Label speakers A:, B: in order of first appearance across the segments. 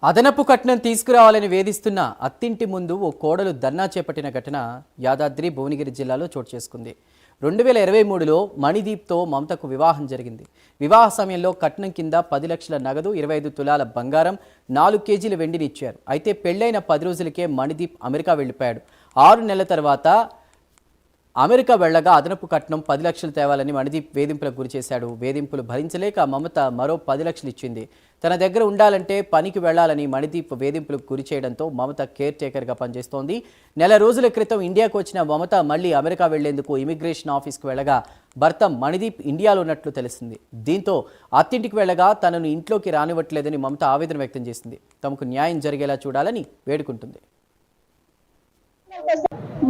A: అదనపు కట్నం తీసుకురావాలని వేధిస్తున్న అత్తింటి ముందు ఓ కోడలు ధర్నా చేపట్టిన ఘటన యాదాద్రి భువనగిరి జిల్లాలో చోటు చేసుకుంది. 2023లో మణిదీప్తో మమతకు వివాహం జరిగింది. వివాహ సమయంలో కట్నం కింద 10 లక్షల నగదు, 25 తులాల బంగారం, 4 కేజీల వెండిని ఇచ్చారు. అయితే పెళ్లైన 10 రోజులకే మణిదీప్ అమెరికా వెళ్లిపోయాడు. 6 నెలల తర్వాత అమెరికా వెళ్లగా అదనపు కట్నం 10 లక్షలు తేవాలని మణిదీప్ వేధింపులకు గురిచేశాడు. వేధింపులు భరించలేక మమత మరో 10 లక్షలు ఇచ్చింది. తన దగ్గర ఉండాలంటే పనికి వెళ్లాలని మణిదీప్ వేధింపులకు గురి చేయడంతో మమత కేర్ టేకర్గా పనిచేస్తోంది. నెల రోజుల క్రితం ఇండియాకు వచ్చిన మమత మళ్లీ అమెరికా వెళ్లేందుకు ఇమిగ్రేషన్ ఆఫీస్కు వెళ్లగా భర్త మణిదీప్ ఇండియాలో ఉన్నట్లు తెలిసింది. దీంతో అత్తింటికి వెళ్లగా తనను ఇంట్లోకి రానివ్వట్లేదని మమత ఆవేదన వ్యక్తం చేసింది. తమకు న్యాయం జరిగేలా చూడాలని వేడుకుంటుంది.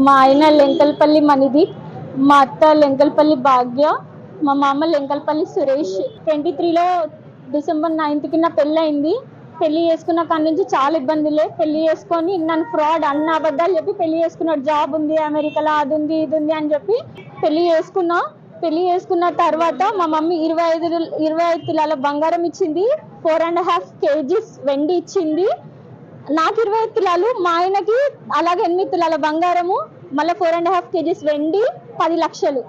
B: మా ఆయన లెంకల్పల్లి మణిదీప్, మా అత్త లెంకల్పల్లి భాగ్య, మా మామ లెంకల్పల్లి సురేష్. 23లో డిసెంబర్ 9కి నా పెళ్ళయింది. పెళ్లి చేసుకున్న కాడి నుంచి చాలా ఇబ్బందులే. పెళ్లి చేసుకొని నన్ను ఫ్రాడ్ అన్న అబద్ధాలు చెప్పి పెళ్లి చేసుకున్నాడు. జాబ్ ఉంది అమెరికాలో, అది ఉంది ఇది ఉంది అని చెప్పి పెళ్లి చేసుకున్నా. పెళ్లి చేసుకున్న తర్వాత మా మమ్మీ 25 తులాల బంగారం ఇచ్చింది, 4.5 kgs వెండి ఇచ్చింది. నాకు 25 తులాలు, మా ఆయనకి అలాగే 8 తులాల బంగారము, మళ్ళీ 4.5 kgs వెండి, 10 లక్షలు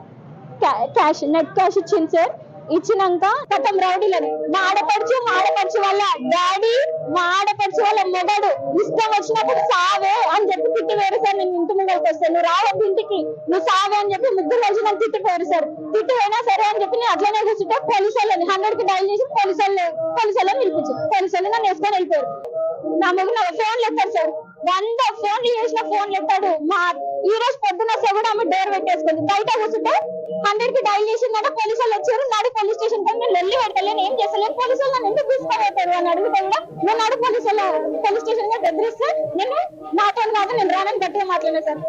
B: క్యాష్, నెట్ క్యాష్ ఇచ్చింది సార్. ఇచ్చినాక కథం రౌడీలని మా ఆడపడుచు వాళ్ళ డాడీ, మా ఆడపడుచు వాళ్ళ మొగడు ఇష్టం వచ్చినప్పుడు సావే అని చెప్పి తిట్టిపోయారు సార్. నేను ఇంటి ముందరికి వస్తాను, నువ్వు రావద్దు ఇంటికి, నువ్వు సావే అని చెప్పి ముగ్గురు కలిసి నన్ను తిట్టిపోయారు సార్. తిట్టిపోయినా సరే అని చెప్పి నేను అట్లనే కూర్చుంటే పోలీసు వాళ్ళని 100కి డైల్ చేసి పోలీసు వాళ్ళని పిలిపించారు. పోలీసు వాళ్ళు నన్ను వేసుకొని వెళ్ళిపోయారు. నా మొగ్గు ఫోన్లు ఎత్తాడు సార్, 100 ఫోన్లు చేసిన ఫోన్లు ఎత్తాడు. ఈ రోజు పొద్దున కూడా ఆమె డోర్ పెట్టేసుకుంది. బయట కూర్చుంటే 100కి డైల్ చేసిందంటే పోలీసు వాళ్ళు వచ్చారు. నాడు పోలీస్ స్టేషన్ కి నేను వెళ్ళి పెట్టలేను, ఏం చేస్తలేను. పోలీసు వాళ్ళు నన్ను ఎందుకు తీసుకుపోతారు అని అడుగుతా కూడా నేను నాడు పోలీస్ స్టేషన్ గా బెదిరిస్తే నేను నాతో కాదు నేను రానని గట్టిగా మాట్లాడాను సార్.